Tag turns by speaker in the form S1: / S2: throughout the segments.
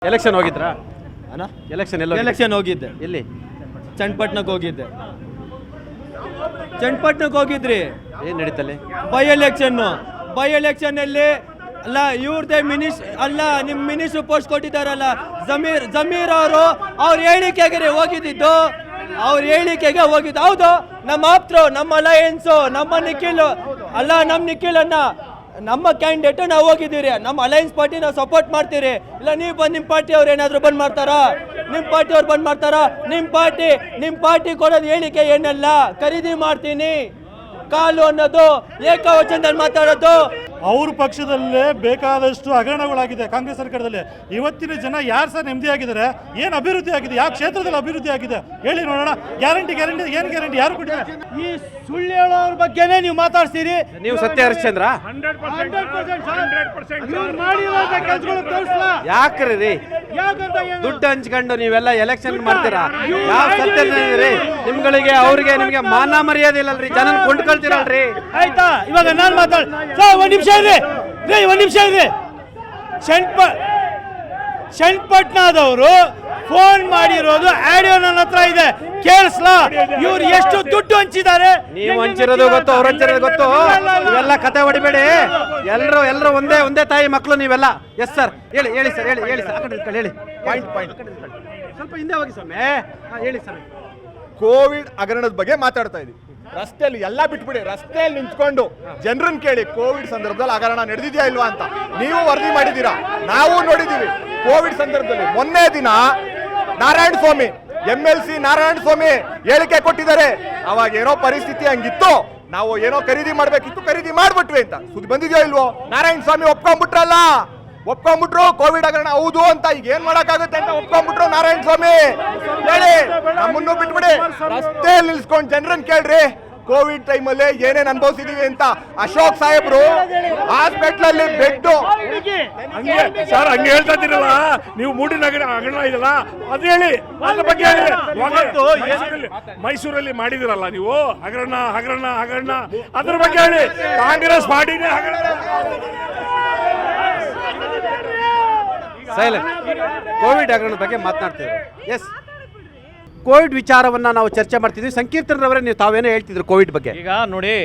S1: Election ಹೋಗಿದ್ರಾ
S2: ಅಣ್ಣ?
S1: Election
S2: ಹೋಗಿದ್ದೆ.
S1: ಎಲ್ಲಿ?
S2: ಚನ್ನಪಟ್ಟಣಕ್ಕೆ ಹೋಗಿದ್ದೆ. ಚನ್ನಪಟ್ಟಣಕ್ಕೆ ಹೋಗಿದ್ರಿ.
S1: ಏನು ನಡೀತಲ್ಲಿ?
S2: ಬೈ ಎಲೆಕ್ಷನ್ ಅಲ್ಲಿ ಅಲ್ಲ ಇವ್ರದೇ ಅಲ್ಲ ನಿಮ್ಮ ಮಿನಿಸ್ಟರ್ ಪೋಸ್ಟ್ ಕೊಟ್ಟಿದ್ದಾರಲ್ಲ ಜಮೀರ್ ಅವರು ಅವ್ರ ಹೇಳಿಕೆಗೆ ಹೋಗಿದ್ದು. ಹೌದು, ನಮ್ಮ ಆಪ್ತರು, ನಮ್ಮ ಅಲಯನ್ಸು, ನಮ್ಮ ನಿಖಿಲ್ ಅಲ್ಲ, ನಮ್ಮ ನಿಖಿಲ್ ಅನ್ನ ನಮ್ಮ ಕ್ಯಾಂಡಿಡೇಟ್ ನಾವು ಹೋಗಿದ್ದೀರಿ. ನಮ್ಮ ಅಲಯನ್ಸ್ ಪಾರ್ಟಿ ನಾವು ಸಪೋರ್ಟ್ ಮಾಡ್ತೀರಿ. ಇಲ್ಲ ನೀವು ಬಂದು ನಿಮ್ಮ ಪಾರ್ಟಿ ಅವ್ರು ಏನಾದ್ರು ಬಂದ್ ಮಾಡ್ತಾರಾ? ನಿಮ್ಮ ಪಾರ್ಟಿ ಕೊಡೋದು ಹೇಳಿಕೆ ಏನಲ್ಲ, ಖರೀದಿ ಮಾಡ್ತೀನಿ ಕಾಲು ಅನ್ನೋದು ಏಕವಚನದಲ್ಲಿ ಮಾತಾಡೋದು.
S3: ಅವ್ರ ಪಕ್ಷದಲ್ಲೇ ಬೇಕಾದಷ್ಟು ಹಗರಣಗಳಾಗಿದೆ ಕಾಂಗ್ರೆಸ್ ಸರ್ಕಾರದಲ್ಲಿ. ಇವತ್ತಿನ ಜನ ಯಾರು ಸರ್ ನೆಮ್ಮದಿ ಆಗಿದ್ದಾರೆ? ಏನು ಅಭಿವೃದ್ಧಿ ಆಗಿದೆ? ಯಾವ ಕ್ಷೇತ್ರದಲ್ಲಿ ಅಭಿವೃದ್ಧಿ ಆಗಿದೆ ಹೇಳಿ ನೋಡೋಣ. ಗ್ಯಾರಂಟಿ ಏನು ಗ್ಯಾರಂಟಿ ಯಾರು ಕೊಟ್ಟಿದ್ದಾರೆ?
S2: ಈ ಸುಳ್ಳು ಹೇಳೋರ ಬಗ್ಗೆನೇ ನೀವು ಮಾತಾಡ್ತೀರಿ.
S1: ನೀವು ಸತ್ಯ ಹರಿಶ್ಚಂದ್ರ ಯಾಕ್ರಿ ರೀ ದುಡ್ಡು ಹಂಚ್ಕೊಂಡು ನೀವೆಲ್ಲ ಎಲೆಕ್ಷನ್ ಮಾಡ್ತೀರಾ? ಯಾವ ಸತ್ಯ ನಿಮ್ಗಳಿಗೆ ಅವ್ರಿಗೆ ನಿಮ್ಗೆ ಮಾನ ಮರ್ಯಾದೆ ಇಲ್ಲಲ್ರಿ, ಜನ ಕೊಂಡ್ಕೊಳ್ತೀರಲ್ರಿ.
S2: ಆಯ್ತಾ, ಇವಾಗ ನಾನು ಒಂದ್ ನಿಮಿಷ ಇದೆ. ಚನ್ನಪಟ್ಟಣದವರು ಫೋನ್ ಮಾಡಿರೋದು ಆಡಿಯೋ ನನ್ನ ಹತ್ರ ಇದೆ, ಕೇಳಿಸ್ಲಾ? ಇವ್ರು ಎಷ್ಟು ದುಡ್ಡು ಹಂಚಿದ್ದಾರೆ?
S1: ನೀವು ಹಂಚಿರೋದು ಗೊತ್ತು, ಅವ್ರು ಹಂಚಿರೋದು ಗೊತ್ತು. ಇವೆಲ್ಲ ಕತೆ ಹೊಡಿಬೇಡಿ. ಎಲ್ಲರೂ ಒಂದೇ ತಾಯಿ ಮಕ್ಕಳು ನೀವೆಲ್ಲ. ಎಸ್ ಸರ್, ಹೇಳಿ ಸರ್, ಹೇಳಿ ಸರ್. ಹೇಳಿ ಪಾಯಿಂಟ್ ಸ್ವಲ್ಪ ಹಿಂದೆ ಹೋಗಿ ಸ್ವಾಮಿ. ಹೇಳಿ ಸರ್.
S4: ಕೋವಿಡ್ ಹಗರಣದ ಬಗ್ಗೆ ಮಾತಾಡ್ತಾ ಇದ್ದೀವಿ. ರಸ್ತೆಯಲ್ಲಿ ಎಲ್ಲ ಬಿಟ್ಬಿಡಿ, ರಸ್ತೆಯಲ್ಲಿ ನಿಂತ್ಕೊಂಡು ಜನರನ್ನ ಕೇಳಿ ಕೋವಿಡ್ ಸಂದರ್ಭದಲ್ಲಿ ಹಗರಣ ನಡೆದಿದೆಯಾ ಇಲ್ವಾ ಅಂತ. ನೀವು ವರದಿ ಮಾಡಿದ್ದೀರಾ, ನಾವು ನೋಡಿದ್ದೀವಿ. ಕೋವಿಡ್ ಸಂದರ್ಭದಲ್ಲಿ ಮೊನ್ನೆ ದಿನ ನಾರಾಯಣ ಸ್ವಾಮಿ MLC ನಾರಾಯಣ ಸ್ವಾಮಿ ಹೇಳಿಕೆ ಕೊಟ್ಟಿದ್ದಾರೆ. ಅವಾಗ ಏನೋ ಪರಿಸ್ಥಿತಿ ಹಂಗಿತ್ತು, ನಾವು ಏನೋ ಖರೀದಿ ಮಾಡ್ಬೇಕಿತ್ತು, ಖರೀದಿ ಮಾಡ್ಬಿಟ್ವಿ ಅಂತ ಸುದ್ದಿ ಬಂದಿದೆಯೋ ಇಲ್ವೋ? ನಾರಾಯಣ ಸ್ವಾಮಿ ಒಪ್ಕೊಂಡ್ಬಿಟ್ರು ಕೋವಿಡ್ ಹಗರಣ ಹೌದು ಅಂತ. ಈಗ ಏನ್ ಮಾಡಕ್ಕಾಗುತ್ತೆ ಅಂತ ಒಪ್ಕೊಂಡ್ಬಿಟ್ರು ನಾರಾಯಣ ಸ್ವಾಮಿ. ಹೇಳಿ, ನಮ್ಮನ್ನು ಬಿಟ್ಬಿಡಿ, ರಸ್ತೆಯಲ್ಲಿ ನಿಲ್ಸ್ಕೊಂಡು ಜನರನ್ನ ಕೇಳ್ರಿ ಕೋವಿಡ್ ಟೈಮಲ್ಲಿ ಏನೇನ್ ಅನುಭವಿಸಿದೀವಿ ಅಂತ. ಅಶೋಕ್ ಸಾಹೇಬ್ರು ಹಾಸ್ಪಿಟಲ್ ಅಲ್ಲಿ ಬೆಡ್
S3: ಸರ್ ಹಂಗೆ ಹೇಳ್ತಾ ಇದ್ದೀರಲ್ಲ ನೀವು. ಮೂಡಿನಗರ ಹಗರಣ ಇದೆಲ್ಲ ಅದು ಹೇಳಿ, ಅದ್ರ ಬಗ್ಗೆ ಹೇಳಿ. ಮೈಸೂರಲ್ಲಿ ಮಾಡಿದಿರಲ್ಲ ನೀವು ಹಗರಣ, ಅದ್ರ ಬಗ್ಗೆ ಹೇಳಿ. ಕಾಂಗ್ರೆಸ್ ಪಾರ್ಟಿನೇ ಹಗರಣ.
S1: ಸೈಲೆಂಟ್. ಕೋವಿಡ್ ಹಗರಣದ ಬಗ್ಗೆ ಮಾತನಾಡ್ತಿದ್ರು. ಎಸ್, ಕೋವಿಡ್ ವಿಚಾರವನ್ನ ನಾವು ಚರ್ಚೆ ಮಾಡ್ತಿದ್ವಿ. ಸಂಕೀರ್ತನರವರೇ, ನೀವು ತಾವೇನೋ ಹೇಳ್ತಿದ್ರು ಕೋವಿಡ್ ಬಗ್ಗೆ.
S5: ಈಗ ನೋಡಿ,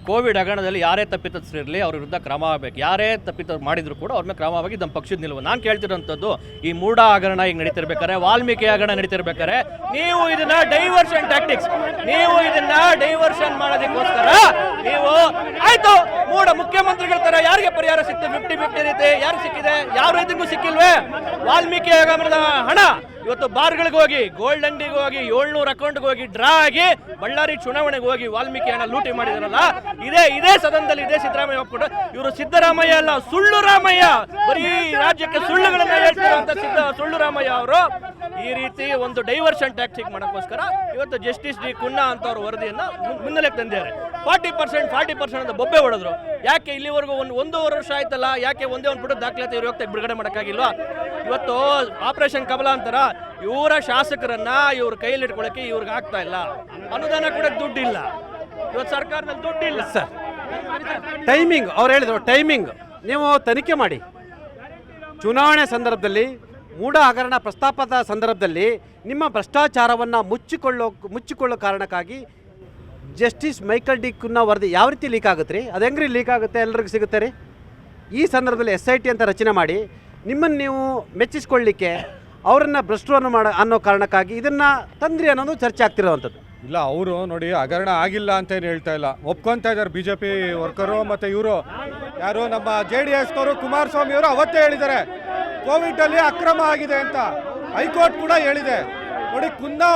S5: ಕೋವಿಡ್ ಹಗರಣದಲ್ಲಿ ಯಾರೇ ತಪ್ಪಿತಸ್ಥರಿರಲಿ ಅವ್ರ ವಿರುದ್ಧ ಕ್ರಮ ಆಗಬೇಕು. ಯಾರೇ ತಪ್ಪಿತ ಮಾಡಿದ್ರು ಕೂಡ ಅವ್ರ ಮೇಲೆ ಕ್ರಮವಾಗಿ ನಮ್ಮ ಪಕ್ಷದ ನಿಲುವು. ನಾನು ಕೇಳ್ತಿರೋಂಥದ್ದು, ಈ ಮೂಢ ಹಗರಣ ಈಗ ನಡೀತಿರ್ಬೇಕಾರೆ, ವಾಲ್ಮೀಕಿ ಹಗರಣ ನಡೀತಿರ್ಬೇಕಾರೆ ನೀವು ಇದನ್ನ ಡೈವರ್ಷನ್ ಟ್ಯಾಕ್ಟಿಕ್ಸ್, ಮಾಡೋದಕ್ಕೋಸ್ಕರ ನೀವು ಆಯ್ತು ಮೂಢ ಮುಖ್ಯಮಂತ್ರಿಗಳ ತರ ಯಾರಿಗೆ ಪರಿಹಾರ ಸಿಕ್ತು 50-50 ರೀತಿ ಯಾರಿಗೆ ಸಿಕ್ಕಿದೆ? ಯಾವ ರೈತರಿಗೂ ಸಿಕ್ಕಿಲ್ವೇ? ವಾಲ್ಮೀಕಿ ಹಗರಣದ ಹಣ ಇವತ್ತು ಬಾರ್ಗಳಿಗೆ ಹೋಗಿ, ಗೋಲ್ಡ್ ಅಂಗಡಿಗೆ ಹೋಗಿ, 700 ಅಕೌಂಟ್ಗೆ ಹೋಗಿ ಡ್ರಾ ಆಗಿ, ಬಳ್ಳಾರಿ ಚುನಾವಣೆಗೆ ಹೋಗಿ ವಾಲ್ಮೀಕಿ ಹಣ ಲೂಟಿ ಮಾಡಿದಾರಲ್ಲ, ಇದೇ ಸದನದಲ್ಲಿ ಇದೇ ಸಿದ್ದರಾಮಯ್ಯ ಒಪ್ಪಿಕೊಂಡು, ಇವರು ಸಿದ್ದರಾಮಯ್ಯ ಅಲ್ಲ, ಸುಳ್ಳು ರಾಮಯ್ಯ. ಬರೀ ರಾಜ್ಯಕ್ಕೆ ಸುಳ್ಳುಗಳನ್ನ ಹೇಳ್ತಿರುವಂತ ಸುಳ್ಳು ರಾಮಯ್ಯ ಅವರು ಈ ರೀತಿ ಒಂದು ಡೈವರ್ಷನ್ ಟ್ಯಾಕ್ಟಿಕ್ ಮಾಡೋಕ್ಕೋಸ್ಕರ ಇವತ್ತು ಜಸ್ಟಿಸ್ ಡಿ ಕುನ್ನಾ ಅಂತವ್ರ ವರದಿಯನ್ನ ಮುನ್ನೆಲೆಗೆ ತಂದಿದ್ದಾರೆ. 40% ಅಂತ ಬೊಬ್ಬೆ ಹೊಡೆದ್ರು. ಯಾಕೆ ಇಲ್ಲಿವರೆಗೂ ಒಂದೂವರೆ ವರ್ಷ ಆಯ್ತಲ್ಲ, ಯಾಕೆ ಒಂದೇ ಒಂದು ಬಿಟ್ಟು ದಾಖಲಾತಿ ಇವ್ರು ಹೋಗ್ತಾ ಬಿಡುಗಡೆ ಮಾಡೋಕ್ಕಾಗಿಲ್ವಾ? ಇವತ್ತು ಆಪರೇಷನ್ ಕಮಲ ಅಂತಾರ, ಇವರ ಶಾಸಕರನ್ನ ಇವ್ರ ಕೈಯಲ್ಲಿ ಇಟ್ಕೊಳ್ಳೋಕೆ ಇವ್ರಿಗೆ ಆಗ್ತಾ ಇಲ್ಲ. ಅನುದಾನ ಕೂಡ ದುಡ್ಡಿಲ್ಲ, ಇವತ್ತು ಸರ್ಕಾರದಲ್ಲಿ ದುಡ್ಡಿಲ್ಲ.
S1: ಸರ್, ಟೈಮಿಂಗ್ ಅವ್ರು ಹೇಳಿದ್ರು, ಟೈಮಿಂಗ್ ನೀವು ತನಿಖೆ ಮಾಡಿ. ಚುನಾವಣೆ ಸಂದರ್ಭದಲ್ಲಿ, ಮೂಢ ಹಗರಣ ಪ್ರಸ್ತಾಪದ ಸಂದರ್ಭದಲ್ಲಿ ನಿಮ್ಮ ಭ್ರಷ್ಟಾಚಾರವನ್ನು ಮುಚ್ಚಿಕೊಳ್ಳೋ ಕಾರಣಕ್ಕಾಗಿ ಜಸ್ಟಿಸ್ ಮೈಕಲ್ ಡಿ ಕುನ್ನಾ ವರದಿ ಯಾವ ರೀತಿ ಲೀಕ್ ಆಗುತ್ತೆ ರೀ? ಅದು ಹೆಂಗ್ರಿ ಲೀಕ್ ಆಗುತ್ತೆ? ಎಲ್ರಿಗೂ ಸಿಗುತ್ತೆ ರೀ. ಈ ಸಂದರ್ಭದಲ್ಲಿ SIT ಅಂತ ರಚನೆ ಮಾಡಿ ನಿಮ್ಮನ್ನು ನೀವು ಮೆಚ್ಚಿಸ್ಕೊಳ್ಳಿಕ್ಕೆ ಅವರನ್ನು ಭ್ರಷ್ಟರು ಅನ್ನೋ ಕಾರಣಕ್ಕಾಗಿ ಇದನ್ನು ತಂದ್ರಿ ಅನ್ನೋದು ಚರ್ಚೆ ಆಗ್ತಿರೋವಂಥದ್ದು.
S6: ಇಲ್ಲ, ಅವರು ನೋಡಿ ಹಗರಣ ಆಗಿಲ್ಲ ಅಂತ ಏನು ಹೇಳ್ತಾ ಇಲ್ಲ, ಒಪ್ಕೊತಾ ಇದ್ದಾರೆ BJP ವರ್ಕರು. ಮತ್ತು ಇವರು ಯಾರು ನಮ್ಮ JDS ಅವರು ಕುಮಾರಸ್ವಾಮಿ ಅವರು ಅವತ್ತೇ ಹೇಳಿದ್ದಾರೆ ಕೋವಿಡಲ್ಲಿ ಅಕ್ರಮ ಆಗಿದೆ ಅಂತ. ಹೈಕೋರ್ಟ್ ಕೂಡ ಹೇಳಿದೆ. ನೋಡಿ, ಕುನ್ನಾ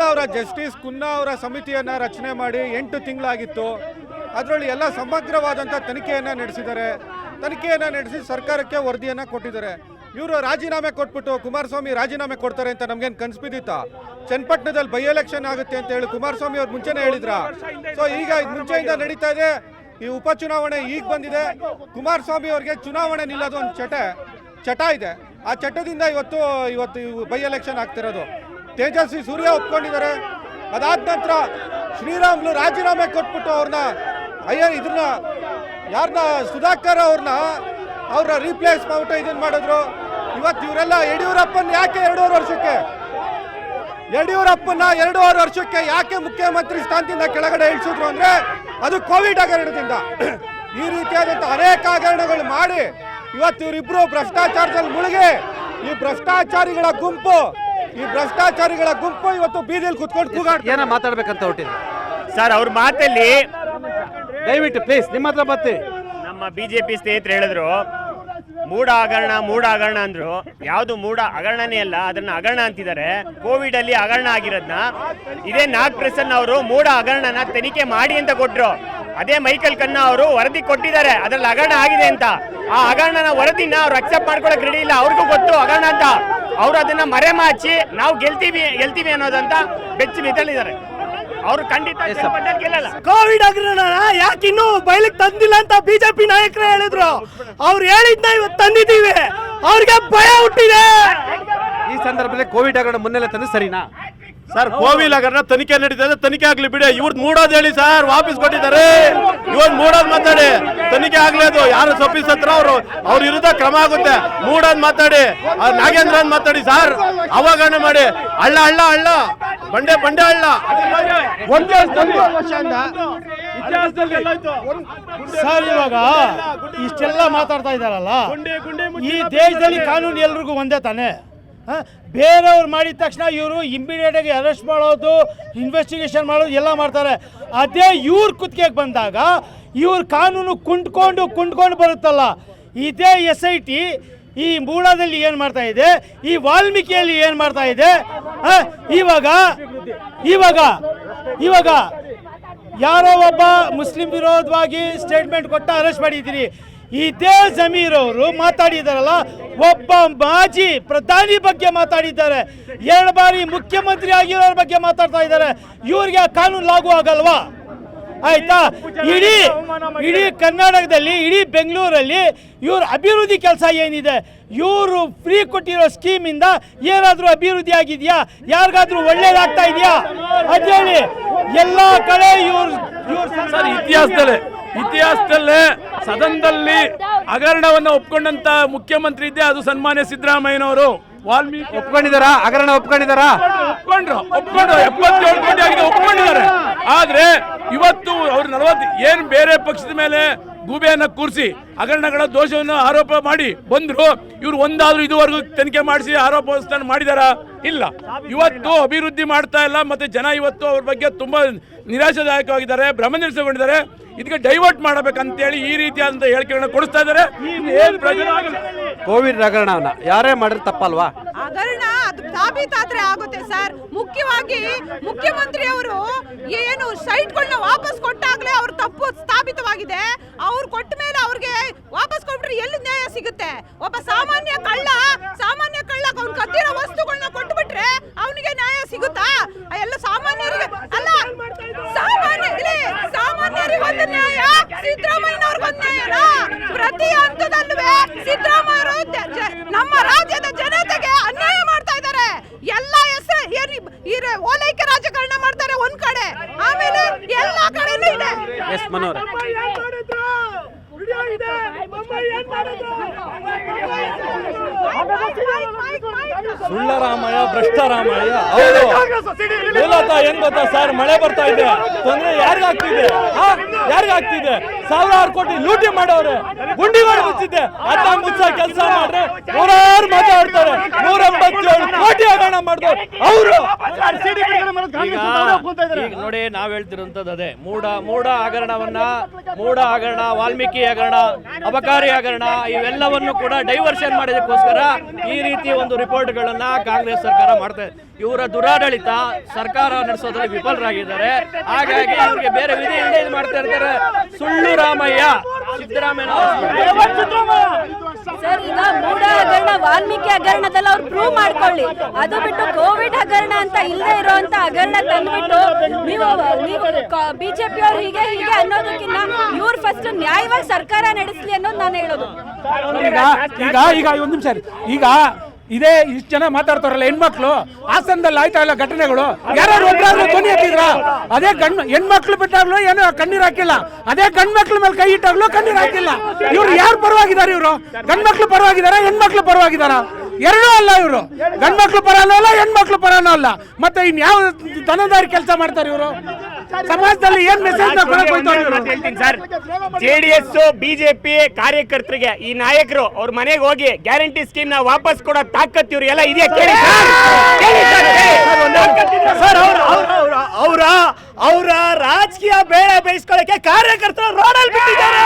S6: ಅವರ ಜಸ್ಟಿಸ್ ಕುನ್ನಾ ಅವರ ಸಮಿತಿಯನ್ನು ರಚನೆ ಮಾಡಿ 8 ತಿಂಗಳಾಗಿತ್ತು. ಅದರಲ್ಲಿ ಎಲ್ಲ ಸಮಗ್ರವಾದಂಥ ತನಿಖೆಯನ್ನು ನಡೆಸಿ ಸರ್ಕಾರಕ್ಕೆ ವರದಿಯನ್ನು ಕೊಟ್ಟಿದ್ದಾರೆ. ಇವರು ರಾಜೀನಾಮೆ ಕೊಟ್ಬಿಟ್ಟು ಕುಮಾರಸ್ವಾಮಿ ರಾಜೀನಾಮೆ ಕೊಡ್ತಾರೆ ಅಂತ ನಮ್ಗೇನು ಕನ್ಸ್ಬಿದ್ದಿತ್ತ? ಚನ್ನಪಟ್ಟಣದಲ್ಲಿ ಬೈ ಎಲೆಕ್ಷನ್ ಆಗುತ್ತೆ ಅಂತ ಹೇಳಿ ಕುಮಾರಸ್ವಾಮಿ ಅವ್ರು ಮುಂಚೆನೇ ಹೇಳಿದ್ರ. ಸೊ ಈಗ ಮುಂಚೆಯಿಂದ ನಡೀತಾ ಇದೆ. ಈ ಉಪಚುನಾವಣೆ ಈಗ ಬಂದಿದೆ. ಕುಮಾರಸ್ವಾಮಿ ಅವ್ರಿಗೆ ಚುನಾವಣೆ ನಿಲ್ಲೋದು ಒಂದು ಚಟ ಇದೆ. ಆ ಚಟದಿಂದ ಇವತ್ತು ಬೈ ಎಲೆಕ್ಷನ್ ಆಗ್ತಿರೋದು. ತೇಜಸ್ವಿ ಸೂರ್ಯ ಒಪ್ಕೊಂಡಿದ್ದಾರೆ. ಅದಾದ ನಂತರ ಶ್ರೀರಾಮ್ಲು ರಾಜೀನಾಮೆ ಕೊಟ್ಬಿಟ್ಟು ಯಾರನ್ನ ಸುಧಾಕರ್ ಅವ್ರ ರೀಪ್ಲೇಸ್ ಮಾಡ್ಬಿಟ್ಟು ಇದನ್ನ ಮಾಡಿದ್ರು. ಇವತ್ತು ಇವರೆಲ್ಲ ಯಡಿಯೂರಪ್ಪನ ಯಾಕೆ 2.5 ವರ್ಷಕ್ಕೆ ಯಡಿಯೂರಪ್ಪನ 2.5 ವರ್ಷಕ್ಕೆ ಯಾಕೆ ಮುಖ್ಯಮಂತ್ರಿ ಸ್ಥಾನದಿಂದ ಕೆಳಗಡೆ ಇಳಿಸಿದ್ರು ಅಂದ್ರೆ ಅದು ಕೋವಿಡ್ ಹಗರಣದಿಂದ. ಈ ರೀತಿಯಾದಂಥ ಅನೇಕ ಹಗರಣಗಳು ಮಾಡಿ ಇವತ್ತು ಇವರಿಬ್ರು ಭ್ರಷ್ಟಾಚಾರದಲ್ಲಿ ಮುಳುಗಿ ಈ ಭ್ರಷ್ಟಾಚಾರಿಗಳ ಗುಂಪು ಇವತ್ತು ಬೀದಿಯಲ್ಲಿ ಕುತ್ಕೊಂಡು ಕೂಗಾಡ್ತಾರೆ.
S1: ಏನ ಮಾತಾಡ್ಬೇಕಂತ ಹೊಟ್ಟಿದ್ರು
S7: ಸರ್ ಅವ್ರ ಮಾತಲ್ಲಿ
S1: ದಯವಿಟ್ಟು ಪ್ಲೀಸ್ ನಿಮ್ಮ ಹತ್ರ ಬರ್ತೀವಿ.
S7: ನಮ್ಮ ಬಿಜೆಪಿ ಸ್ನೇಹಿತರು ಹೇಳಿದ್ರು ಮೂಢ ಹಗರಣ ಅಂದ್ರು. ಯಾವುದು ಮೂಢ ಹಗರಣನೇ ಅಲ್ಲ, ಅದನ್ನ ಹಗರಣ ಅಂತಿದ್ದಾರೆ. ಕೋವಿಡ್ ಅಲ್ಲಿ ಹಗರಣ ಆಗಿರೋದನ್ನ ಇದೇ ನಾಗ್ ಪ್ರಸನ್ನ ಅವರು ಮೂಢ ಹಗರಣನ ತನಿಖೆ ಮಾಡಿ ಅಂತ ಕೊಟ್ರು. ಅದೇ ಮೈಕಲ್ ಖನ್ನಾ ಅವರು ವರದಿ ಕೊಟ್ಟಿದ್ದಾರೆ ಅದ್ರಲ್ಲಿ ಹಗರಣ ಆಗಿದೆ ಅಂತ. ಆ ಹಗರಣನ ವರದಿನ ಅವ್ರು ಅಕ್ಸೆಪ್ಟ್ ಮಾಡ್ಕೊಳಕ್ ರೆಡಿ ಇಲ್ಲ. ಅವ್ರಿಗೂ ಗೊತ್ತು ಹಗರಣ ಅಂತ. ಅವ್ರು ಅದನ್ನ ಮರೆಮಾಚಿ ನಾವು ಗೆಲ್ತೀವಿ ಅನ್ನೋದಂತ ಬೆಚ್ಚಿ ಬಿದ್ದಲಿದ್ದಾರೆ. ಅವ್ರು ಖಂಡಿತ ಗೆಲ್ಲಲ್ಲ.
S2: ಕೋವಿಡ್ ಹಗರಣ ಯಾಕೆ ಇನ್ನೂ ಬಯಲಿಗೆ ತಂದಿಲ್ಲ ಅಂತ ಬಿಜೆಪಿ ನಾಯಕರು ಹೇಳಿದ್ರು. ಅವ್ರು ಹೇಳಿದ್ನ ಇವತ್ತು ತಂದಿದ್ದೀವಿ. ಅವ್ರಿಗೆ ಭಯ ಹುಟ್ಟಿದೆ.
S1: ಈ ಸಂದರ್ಭದಲ್ಲಿ ಕೋವಿಡ್ ಹಗರಣ ಮುನ್ನೆಲೆ ತಂದು ಸರಿನಾ?
S5: ಸರ್ ಕೋವಿಡ್ ಹಗರಣ ತನಿಖೆ ನಡೀತದೆ, ತನಿಖೆ ಆಗ್ಲಿ ಬಿಡಿ. ಇವ್ರದ್ದು ಮೂಡೋದು ಹೇಳಿ ಸರ್, ವಾಪಸ್ ಕೊಟ್ಟಿದ್ದಾರೆ. ಇವತ್ತು ಮೂಡೋದು ಮಾತಾಡಿ, ತನಿಖೆ ಆಗ್ಲಿ. ಅದು ಯಾರು ಸಪ್ಪಿಸತ್ರ ಅವ್ರ ವಿರುದ್ಧ ಕ್ರಮ ಆಗುತ್ತೆ. ಮೂಡೋದು ಮಾತಾಡಿ, ನಾಗೇಂದ್ರ ಅಂತ ಮಾತಾಡಿ ಸರ್, ಅವಗಣನೆ ಮಾಡಿ. ಹಳ್ಳ ಬಂಡೆ ಹಳ್ಳ
S2: ಸರ್ ಇವಾಗ ಇಷ್ಟೆಲ್ಲ ಮಾತಾಡ್ತಾ ಇದ್ದಾರಲ್ಲ, ಈ ದೇಶದಲ್ಲಿ ಕಾನೂನು ಎಲ್ರಿಗೂ ಒಂದೇ ತಾನೆ. ಬೇರೆಯವ್ರು ಮಾಡಿದ ತಕ್ಷಣ ಇವರು ಇಮಿಡಿಯೇಟ್ ಆಗಿ ಅರೆಸ್ಟ್ ಮಾಡೋದು, ಇನ್ವೆಸ್ಟಿಗೇಷನ್ ಮಾಡೋದು ಎಲ್ಲ ಮಾಡ್ತಾರೆ. ಅದೇ ಇವ್ರ ಕುತ್ತಿಗೆಗೆ ಬಂದಾಗ ಇವ್ರ ಕಾನೂನು ಕುಂಡ್ಕೊಂಡು ಬರುತ್ತಲ್ಲ. ಇದೇ SIT ಈ ಮೂಡಾದಲ್ಲಿ ಏನು ಮಾಡ್ತಾ ಇದೆ, ಈ ವಾಲ್ಮೀಕಿಯಲ್ಲಿ ಏನು ಮಾಡ್ತಾ ಇದೆ. ಇವಾಗ ಯಾರೋ ಒಬ್ಬ ಮುಸ್ಲಿಂ ವಿರೋಧವಾಗಿ ಸ್ಟೇಟ್ಮೆಂಟ್ ಕೊಟ್ಟ ಅರೆಸ್ಟ್ ಮಾಡಿದ್ದೀರಿ. ಇದೇ ಜಮೀರ್ ಅವರು ಮಾತಾಡಿದಾರಲ್ಲ, ಒಬ್ಬ ಮಾಜಿ ಪ್ರಧಾನಿ ಬಗ್ಗೆ ಮಾತಾಡಿದ್ದಾರೆ, 2 ಬಾರಿ ಮುಖ್ಯಮಂತ್ರಿ ಆಗಿರೋರ ಬಗ್ಗೆ ಮಾತಾಡ್ತಾ ಇದ್ದಾರೆ. ಇವ್ರಿಗೆ ಕಾನೂನು ಲಾಗು ಆಗಲ್ವಾ? ಆಯ್ತಾ? ಇಡೀ ಕರ್ನಾಟಕದಲ್ಲಿ, ಇಡೀ ಬೆಂಗಳೂರಲ್ಲಿ ಇವ್ರ ಅಭಿವೃದ್ಧಿ ಕೆಲಸ ಏನಿದೆ, ಇವರು ಫ್ರೀ ಕೊಟ್ಟಿರೋ ಸ್ಕೀಮಿಂದ ಏನಾದರೂ ಅಭಿವೃದ್ಧಿ ಆಗಿದೆಯಾ? ಯಾರಿಗಾದ್ರೂ ಒಳ್ಳೇದಾಗ್ತಾ ಇದೆಯಾ? ಅದೇಳಿ ಎಲ್ಲ ಕಡೆ
S3: ಸರ್ ಇತಿಹಾಸದಲ್ಲೇ ಸದನದಲ್ಲಿ ಹಗರಣವನ್ನು ಒಪ್ಕೊಂಡಂತ ಮುಖ್ಯಮಂತ್ರಿ ಇದ್ದೆ ಅದು ಸನ್ಮಾನ್ಯ ಸಿದ್ದರಾಮಯ್ಯನವರು. ವಾಲ್ಮೀಕಿ
S1: ಒಪ್ಕೊಂಡಿದಾರಾ? ಹಗರಣ ಒಪ್ಕೊಂಡಿದಾರಾ?
S3: ಒಪ್ಕೊಂಡ್ರು 77 ಕೋಟಿ ಆಗಿದೆ, ಒಪ್ಕೊಂಡಿದ್ದಾರೆ. ಆದ್ರೆ ಇವತ್ತು ಅವ್ರು 40 ಏನು ಬೇರೆ ಪಕ್ಷದ ಮೇಲೆ ಗೂಬೆಯನ್ನ ಕೂರಿಸಿ ಹಗರಣಗಳ ದೋಷವನ್ನು ಆರೋಪ ಮಾಡಿ ಬಂದ್ರು. ಇವ್ರು ಒಂದಾದ್ರೂ ಇದುವರೆಗೂ ತನಿಖೆ ಮಾಡಿಸಿ ಆರೋಪ ಮಾಡಿದಾರ? ಇಲ್ಲ. ಇವತ್ತು ಅಭಿವೃದ್ಧಿ ಮಾಡ್ತಾ ಇಲ್ಲ. ಮತ್ತೆ ಜನ ಇವತ್ತು ಅವ್ರ ಬಗ್ಗೆ ತುಂಬಾ ನಿರಾಶಾದಾಯಕವಾಗಿದ್ದಾರೆ, ಭ್ರಮನಿರಸಗೊಂಡಿದ್ದಾರೆ. ಇದಕ್ಕೆ ಡೈವರ್ಟ್ ಮಾಡಬೇಕಂತೇಳಿ ಈ ರೀತಿಯಾದಂತ ಹೇಳಿಕೆಗಳನ್ನ ಕೊಡಿಸ್ತಾ ಇದ್ದಾರೆ.
S1: ಕೋವಿಡ್ ಹಗರಣವನ್ನ ಯಾರೇ ಮಾಡಿದ್ರೆ ತಪ್ಪಲ್ವಾ?
S8: ಹಗರಣ ಅದು ಸಾಬೀತಾದ್ರೆ ಆಗುತ್ತೆ ಸರ್. ಮುಖ್ಯವಾಗಿ ಮುಖ್ಯಮಂತ್ರಿ ಅವರು ಏನು ಸೈಟ್ಗಳನ್ನ ವಾಪಸ್ ಕೊಟ್ಟಾಗ್ಲೇ ಅವ್ರ ತಪ್ಪು ಸ್ಥಾಪಿತವಾಗಿದೆ. ಅವ್ರು ಕೊಟ್ಟ ಮೇಲೆ ಅವ್ರಿಗೆ ವಾಪಸ್ ಕೊಟ್ಬಿಟ್ರೆ ಎಲ್ಲಿ ನ್ಯಾಯ ಸಿಗುತ್ತೆ? ಒಬ್ಬ ಸಾಮಾನ್ಯ ಕಳ್ಳ ಅವ್ನು ಕದ್ದಿರೋ ವಸ್ತುಗಳನ್ನ ಕೊಟ್ಬಿಟ್ರೆ ಅವನಿಗೆ ನ್ಯಾಯ ಸಿಗುತ್ತಾ? ಎಲ್ಲ ಸಾಮಾನ್ಯರಿಗೆ ಅಲ್ಲ, ಸಾಮಾನ್ಯರಿಗೆ ಒಂದು ನ್ಯಾಯ, ಸಿದ್ದರಾಮಯ್ಯನವ್ರಿಗೊಂದು ನ್ಯಾಯನಾ? ಪ್ರತಿ ಹಂತದಲ್ಲೂ ಸಿದ್ದರಾಮಯ್ಯ ನಮ್ಮ ರಾಜ್ಯದ ಜನತೆಗೆ ಅನ್ಯಾಯ ಮಾಡ್ತಾ ಇದ್ದಾರೆ. ಎಲ್ಲ ಓಲೈಕೆ ರಾಜಕಾರಣ ಮಾಡ್ತಾರೆ ಒಂದ್ ಕಡೆ, ಆಮೇಲೆ ಎಲ್ಲಾ ಕಡೆನೂ ಇದೆ.
S1: ಎಸ್ ಮನೋಹರ್,
S2: ಸುಳ್ಳರಾಮಯ್ಯ, ಭ್ರಷ್ಟರಾಮಯ್ಯ. ಹೌದು, ಏನ್ ಗೊತ್ತಾ ಸರ್, ಮಳೆ ಬರ್ತಾ ಇದೆ, ತೊಂದ್ರೆ ಯಾರಿಗಾಗ್ತಿದೆ? ಸಾವಿರಾರು ಕೋಟಿ ಲೂಟಿ ಮಾಡವ್ರೆ, ಗುಂಡಿಗಳು ಮುಚ್ಚಿದೆ. ಅದ ಮುಚ್ಚ ಕೆಲಸ ಮಾಡ್ರೆ ನೂರಾರು ಮಾತಾಡ್ತಾರೆ. 187 ಕೋಟಿ ಹಗರಣ ಮಾಡಿದ್ರು ಅವರು.
S5: ಈಗ ನೋಡಿ, ನಾವ್ ಹೇಳ್ತಿರೋಂಥದ್ದು ಅದೇ ಮೂಢ ಹಗರಣ, ವಾಲ್ಮೀಕಿ ಹಗರಣ, ಅಬಕಾರಿ ಹಗರಣ, ಇವೆಲ್ಲವನ್ನು ಕೂಡ ಡೈವರ್ಷನ್ ಮಾಡೋದಕ್ಕೋಸ್ಕರ ಈ ರೀತಿ ಒಂದು ರಿಪೋರ್ಟ್ಗಳನ್ನ ಕಾಂಗ್ರೆಸ್ ಸರ್ಕಾರ ಮಾಡ್ತಾ ಇದೆ. ಇವರ ದುರಾಡಳಿತ ಸರ್ಕಾರ ನಡೆಸೋದ್ರಲ್ಲಿ ವಿಫಲರಾಗಿದ್ದಾರೆ. ಹಾಗಾಗಿ ಇವ್ರಿಗೆ ಬೇರೆ ವಿಧಿ ಇಲ್ಲದೆ ಇದು ಮಾಡ್ತಾ ಇರ್ತಾರೆ. ಸುಳ್ಳು ರಾಮಯ್ಯ, ಸಿದ್ದರಾಮಯ್ಯ
S9: ಸರ್, ಈಗ ಮೂಢ ಹಗರಣ, ವಾಲ್ಮೀಕಿ ಹಗರಣದಲ್ಲ ಅವ್ರು ಪ್ರೂವ್ ಮಾಡ್ಕೊಳ್ಳಿ. ಅದು ಬಿಟ್ಟು ಕೋವಿಡ್ ಹಗರಣ ಅಂತ ಇಲ್ಲದೆ ಇರುವಂತ ಹಗರಣ ತಂದ್ಬಿಟ್ಟು ನೀವು ಬಿಜೆಪಿ ಅವ್ರು ಹೀಗೆ ಅನ್ನೋದಕ್ಕಿಂತ ಇವ್ರು ಫಸ್ಟ್ ನ್ಯಾಯವಾಗಿ ಸರ್ಕಾರ ನಡೆಸಲಿ ಅನ್ನೋದು ನಾನು ಹೇಳೋದು.
S10: ಈಗ ಒಂದು ನಿಮಿಷ, ಈಗ ಇದೇ ಇಷ್ಟು ಜನ ಮಾತಾಡ್ತಾರಲ್ಲ ಹೆಣ್ಮಕ್ಳು, ಹಾಸನದಲ್ಲಿ ಆಯ್ತಾ ಇಲ್ಲ ಘಟನೆಗಳು, ಯಾರು ಒಬ್ಬರಾದ್ರೂ ಧ್ವನಿ ಹಾಕಿದ್ರ? ಅದೇ ಹೆಣ್ಮಕ್ಳು ಬಿಟ್ಟಾಗ್ಲೂ ಏನೋ ಕಣ್ಣೀರ್ ಹಾಕಿಲ್ಲ, ಅದೇ ಗಂಡ್ಮಕ್ಳ ಮೇಲೆ ಕೈ ಇಟ್ಟಾಗ್ಲೂ ಕಣ್ಣೀರ್ ಹಾಕಿಲ್ಲ. ಇವ್ರು ಯಾರು ಪರವಾಗಿದ್ದಾರೆ? ಇವರು ಗಂಡ್ಮಕ್ಳು ಪರವಾಗಿದಾರ, ಹೆಣ್ಮಕ್ಳು ಪರವಾಗಿದಾರ? ಎರಡೂ ಅಲ್ಲ ಇವರು. ಗಂಡ್ಮಕ್ಳು ಪರನೂ ಅಲ್ಲ, ಹೆಣ್ಮಕ್ಳು ಪರನೂ ಅಲ್ಲ. ಮತ್ತೆ ಇನ್ಯಾವ ದನದಾರಿ ಕೆಲಸ ಮಾಡ್ತಾರೆ ಇವರು? ಸಮಾಜದಲ್ಲಿ ಏನ್ ಮೆಸೇಜ್
S7: ಹೇಳ್ತೀನಿ ಸರ್, JDS ಬಿಜೆಪಿ ಕಾರ್ಯಕರ್ತರಿಗೆ ಈ ನಾಯಕರು ಅವ್ರ ಮನೆಗೆ ಹೋಗಿ ಗ್ಯಾರಂಟಿ ಸ್ಕೀಮ್ ನ ವಾಪಸ್ ಕೊಡೋ ತಾಕತ್ ಇವ್ರು ಎಲ್ಲ ಇದೆಯಾ ಕೇಳಿ
S2: ಸರ್. ಅವರ ರಾಜಕೀಯ ಬೇಳೆ ಬೇಯಿಸ್ಕೊಳ್ಳಕ್ಕೆ ಕಾರ್ಯಕರ್ತರು ರೋಡಲ್ಲಿ ಬಿಟ್ಟಿದ್ದಾರೆ.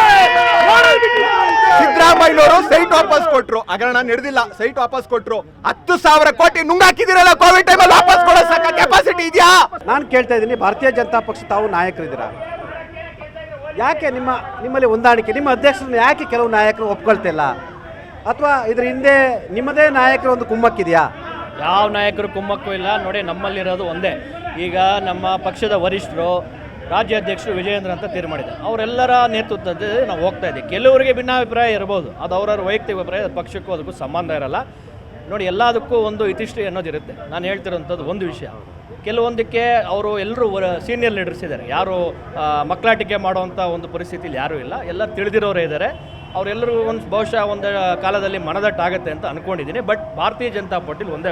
S4: ಸಿದ್ದರಾಮಯ್ಯನವರು ಸೈಟ್ ವಾಪಸ್ ಕೊಟ್ರು, ಹಗರಣ ನಡೆದಿಲ್ಲ, ಸೈಟ್ ವಾಪಸ್ ಕೊಟ್ರು. 10,000 ಕೋಟಿ ನುಂಗಾಕಿದಿರಲ್ಲ ಕೋವಿಡ್ ಟೈಮಲ್ಲಿ, ವಾಪಸ್ ಕೊಡೋ ಸಾಕ ಕೆಪಾಸಿಟಿ ಇದೆಯಾ?
S1: ನಾನು ಕೇಳ್ತಾ ಇದ್ದೀನಿ, ಭಾರತೀಯ ಜನತಾ ಪಕ್ಷ ತಾವು ನಾಯಕರಿದ್ದೀರಾ, ಯಾಕೆ ನಿಮ್ಮಲ್ಲಿ ಹೊಂದಾಣಿಕೆ, ನಿಮ್ಮ ಅಧ್ಯಕ್ಷರನ್ನ ಯಾಕೆ ಕೆಲವು ನಾಯಕರು ಒಪ್ಕೊಳ್ತಿಲ್ಲ? ಅಥವಾ ಇದ್ರ ಹಿಂದೆ ನಿಮ್ಮದೇ ನಾಯಕರ ಒಂದು ಕುಮ್ಮಕ್ಕಿದೆಯಾ?
S5: ಯಾವ ನಾಯಕರು ಕುಮ್ಮಕ್ಕೂ ಇಲ್ಲ ನೋಡಿ. ನಮ್ಮಲ್ಲಿರೋದು ಒಂದೇ. ಈಗ ನಮ್ಮ ಪಕ್ಷದ ವರಿಷ್ಠರು, ರಾಜ್ಯಾಧ್ಯಕ್ಷರು ವಿಜಯೇಂದ್ರ ಅಂತ ತೀರ್ಮಾನಿದ್ದಾರೆ. ಅವರೆಲ್ಲರ ನೇತೃತ್ವದಲ್ಲಿ ನಾವು ಹೋಗ್ತಾ ಇದ್ದೀವಿ. ಕೆಲವರಿಗೆ ಭಿನ್ನಾಭಿಪ್ರಾಯ ಇರ್ಬೋದು, ಅದು ಅವರವ್ರ ವೈಯಕ್ತಿಕ ಅಭಿಪ್ರಾಯ, ಪಕ್ಷಕ್ಕೂ ಅದಕ್ಕೂ ಸಂಬಂಧ ಇರಲ್ಲ. ನೋಡಿ, ಎಲ್ಲದಕ್ಕೂ ಒಂದು ಇತಿಶ್ರೀ ಅನ್ನೋದಿರುತ್ತೆ. ನಾನು ಹೇಳ್ತಿರೋಂಥದ್ದು ಒಂದು ವಿಷಯ, ಕೆಲವೊಂದಕ್ಕೆ ಅವರು ಎಲ್ಲರೂ ಸೀನಿಯರ್ ಲೀಡರ್ಸ್ ಇದ್ದಾರೆ, ಯಾರು ಮಕ್ಕಳಾಟಿಕೆ ಮಾಡುವಂಥ ಒಂದು ಪರಿಸ್ಥಿತಿಯಲ್ಲಿ ಯಾರೂ ಇಲ್ಲ, ಎಲ್ಲ ತಿಳಿದಿರೋರೇ ಇದ್ದಾರೆ. ಅವರೆಲ್ಲರಿಗೂ ಬಹುಶಃ ಒಂದು ಕಾಲದಲ್ಲಿ ಮನದಟ್ಟಾಗುತ್ತೆ ಅಂತ ಅಂದ್ಕೊಂಡಿದ್ದೀನಿ. ಬಟ್ ಭಾರತೀಯ ಜನತಾ ಪಾರ್ಟಿಲಿ ಒಂದೇ